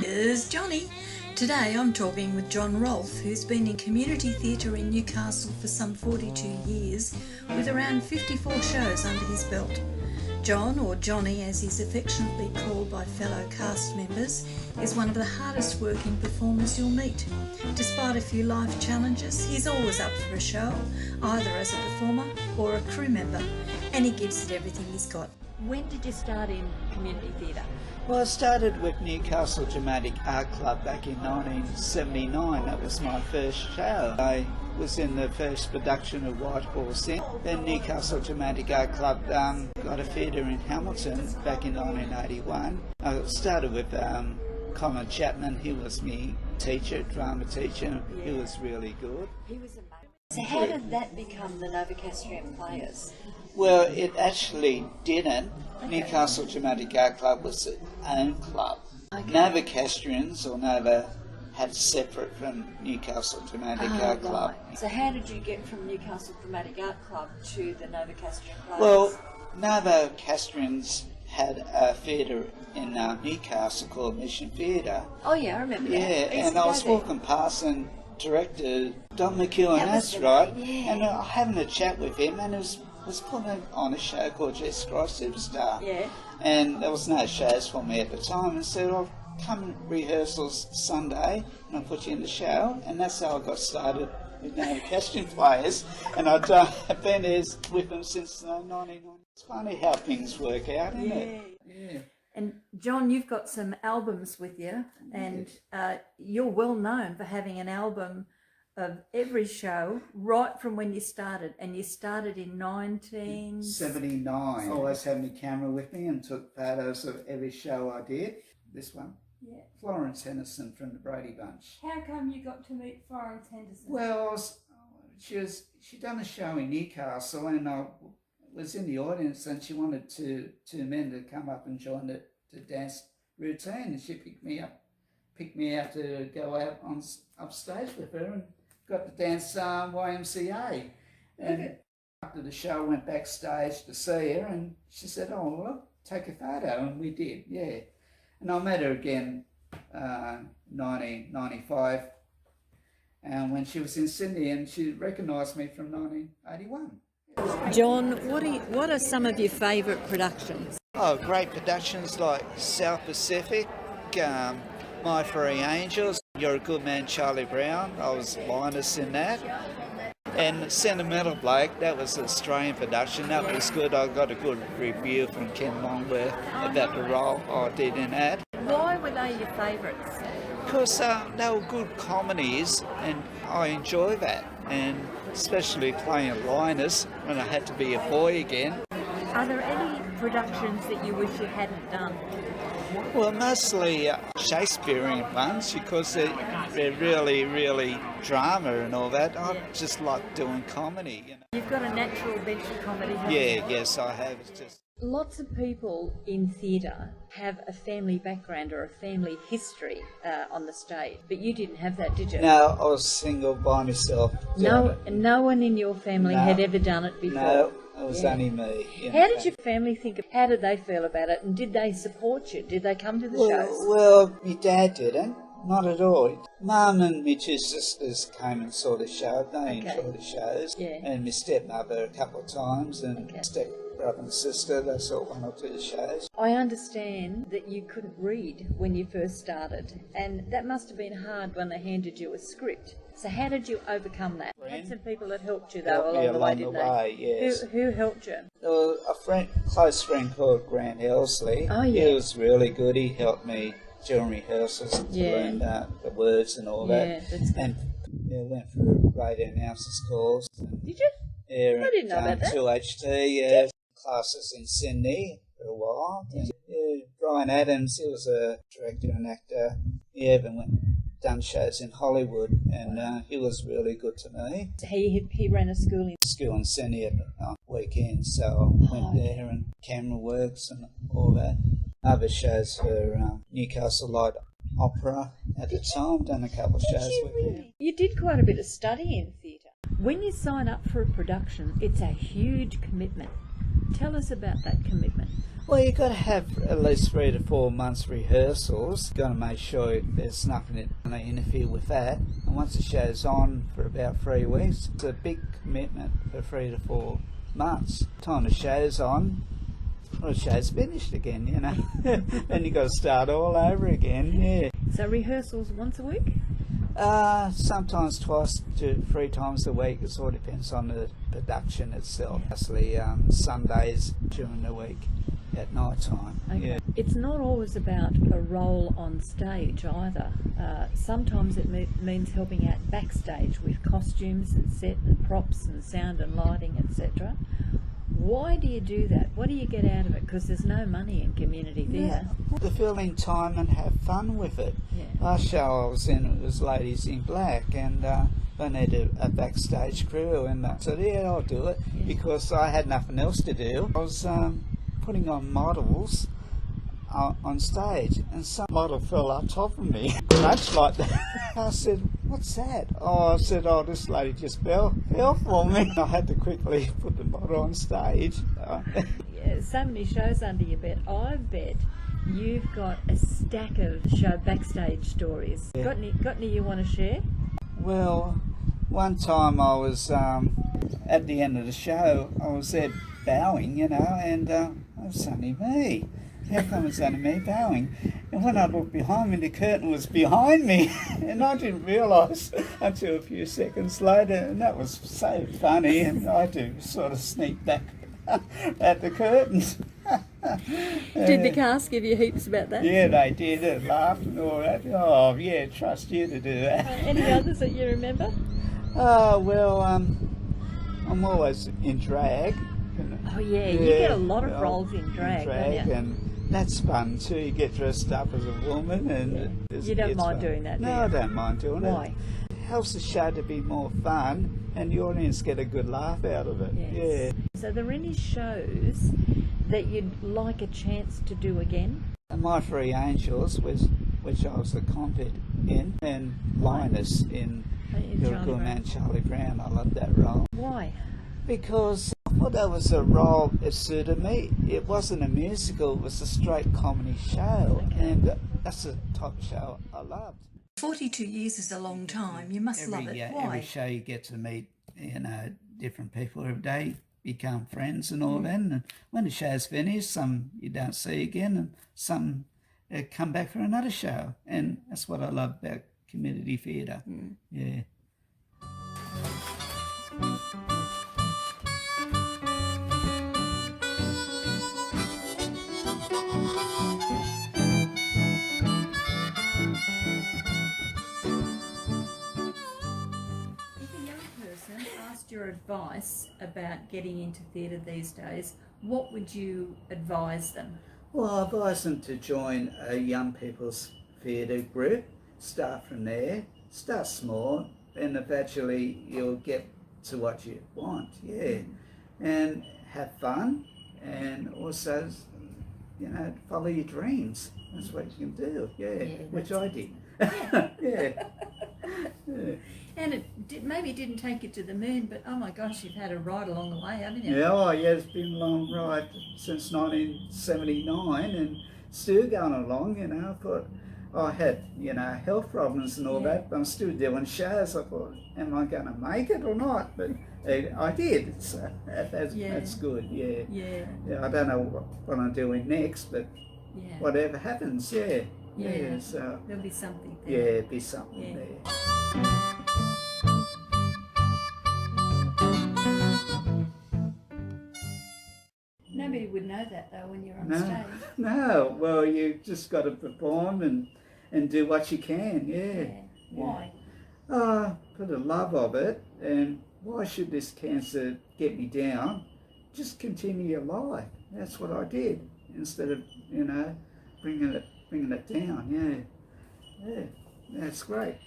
Here's Johnny. Today I'm talking with John Rolfe, who's been in community theatre in Newcastle for some 42 years, with around 54 shows under his belt. John, or Johnny as he's affectionately called by fellow cast members, is one of the hardest working performers you'll meet. Despite a few life challenges, he's always up for a show, either as a performer or a crew member, and he gives it everything he's got. When did you start in community theatre? Well, I started with Newcastle Dramatic Art Club back in 1979. That was my first show. I was in the first production of White Horse Inn. Then Newcastle Dramatic Art Club got a theatre in Hamilton back in 1981. I started with Colin Chapman. He was my teacher, drama teacher. He was really good. He was amazing. So how did that become the Novocastrian Players? Well, it actually didn't. Okay. Newcastle Dramatic Art Club was its own club. Okay. Novocastrians, or Nova, had separate from Newcastle Dramatic Art Club. So how did you get from Newcastle Dramatic Art Club to the Novocastrian Players? Well, Novocastrians had a theatre in Newcastle called Mission Theatre. Oh yeah, I remember that. Yeah, and I was walking past and director Don McEwen, that's right, yeah. and having a chat with him, and it was putting on a show called Jesus Christ Superstar. Yeah. And there was no shows for me at the time, and said, I'll come rehearsals Sunday and I'll put you in the show, and that's how I got started with Novocastrian Players, and I've been there with them since 1990. It's funny how things work out, isn't it? Yeah. And John, you've got some albums with you, and you're well known for having an album of every show right from when you started, and you started in 1979. I always had my camera with me and took photos of every show I did. This one, Florence Henderson from the Brady Bunch. How come you got to meet Florence Henderson? Well, she'd done a show in Newcastle, and I was in the audience, and she wanted two men to come up and join the dance routine, and she picked me out to go out upstage with her, and got to dance YMCA. And after the show, I went backstage to see her, and she said, "Oh, well, take a photo," and we did, yeah. And I met her again 1995, and when she was in Sydney, and she recognised me from 1981. John, what are some of your favourite productions? Oh, great productions like South Pacific, My Three Angels, You're a Good Man, Charlie Brown. I was Linus in that. And Sentimental Bloke, that was an Australian production. That was good. I got a good review from Ken Longworth about the role I did in that. Why were they your favourites? Because they were good comedies, and I enjoy that. And especially playing Linus when I had to be a boy again. Are there any productions that you wish you hadn't done? Well, mostly Shakespearean ones, because they're really, really drama and all that. I just like doing comedy. You know. You've got a natural bent for comedy, haven't you? Yes, I have. It's just... Lots of people in theatre have a family background or a family history on the stage, but you didn't have that, did you? No, I was single by myself. No one in your family had ever done it before? No, it was only me. How did your family how did they feel about it, and did they support you? Did they come to the shows? Well, my dad didn't. Not at all. Mum and my two sisters came and saw the show. They enjoyed the shows. Yeah. And my stepmother a couple of times, and stepbrother and sister, they saw one or two shows. I understand that you couldn't read when you first started, and that must have been hard when they handed you a script. So how did you overcome that? You had some people that helped you though along the way, didn't they? Yes. Who helped you? There was a close friend called Grant Elsley. Oh yeah. He was really good. He helped me during rehearsals to learn the words and all that. That's good. And went through radio announcers course. Did you? Yeah, I didn't know about that. 2HT, classes in Sydney for a while. Brian Adams, he was a director and actor. He even done shows in Hollywood, and he was really good to me. He ran a school in Sydney at weekends, so I went there, and camera works and all that. Other shows for Newcastle Light Opera at the time, done a couple of shows with him. You did quite a bit of study in theatre. When you sign up for a production, it's a huge commitment. Tell us about that commitment. Well, you've got to have at least 3 to 4 months rehearsals. Got to make sure there's nothing that going to interfere with that. And once the show's on for about 3 weeks, it's a big commitment for 3 to 4 months. Time the show's on, well, the show's finished again, you know. Then you've got to start all over again, yeah. So rehearsals once a week? Sometimes 2 to 3 times a week. It all depends on the production itself. Mostly Sundays during the week at night time. Okay. Yeah. It's not always about a role on stage either. Sometimes it means helping out backstage with costumes and set and props and sound and lighting, etc. Why do you do that? What do you get out of it? Because there's no money in community theatre. To fill in time and have fun with it. Yeah. Last show I was in, it was Ladies in Black, and I needed a backstage crew, and I said, yeah, I'll do it, because I had nothing else to do. I was putting on models on stage, and some model fell on top of me, much like that. I said, what's that? Oh, I said, oh, this lady just fell for me. I had to quickly put the model on stage. Yeah, so many shows under your belt. I bet you've got a stack of show backstage stories. Yeah. Got any you want to share? Well, one time I was at the end of the show, I was there bowing, you know, and it was only me. How come it's only me bowing? And when I looked behind me, the curtain was behind me, and I didn't realise until a few seconds later, and that was so funny, and I had to sort of sneak back at the curtains. Did the cast give you heaps about that? Yeah, they did. They laughed and all that. Oh, yeah, trust you to do that. Any others that you remember? Well, I'm always in drag. Oh yeah, you get a lot of roles in drag, don't you? And that's fun too. You get dressed up as a woman, and You don't it's mind fun. doing that, do No, you? I don't mind doing it. Why? It helps the show to be more fun, and the audience get a good laugh out of it. Yes. So are there any shows that you'd like a chance to do again? Yeah. My Three Angels, which I was the convict in, and Linus in In Your Charlie Good Brown. Man Charlie Brown. I loved that role. Why? Because I thought that was a role that suited me. It wasn't a musical, it was a straight comedy show, and that's the type of show I loved. 42 years is a long time. You must love it. Why? Every show you get to meet, you know, different people every day, become friends and all that. And when the show's finished, some you don't see again, and some come back for another show. And that's what I love about community theatre. Yeah. If a young person asked your advice about getting into theatre these days, what would you advise them? Well, I advise them to join a young people's theatre group, start from there, start small, and eventually you'll get to what you want, and have fun, and also, you know, follow your dreams. That's what you can do, which I did. Yeah. And maybe it didn't take you to the moon, but oh my gosh, you've had a ride along the way, haven't you? Yeah, it's been a long ride since 1979, and still going along, you know. I thought I had, you know, health problems and all that, but I'm still doing shows. I thought, am I going to make it or not? But I did, so that's good, Yeah. I don't know what I'm doing next, but Yeah. whatever happens, so There'll be something there. be something Yeah. there. Nobody would know that though when you're on No, stage. no. Well, you just got to perform and do what you can. Why? For the love of it, and why should this cancer get me down? Just continue your life. That's what I did instead of, you know, bringing it down. Yeah, that's great.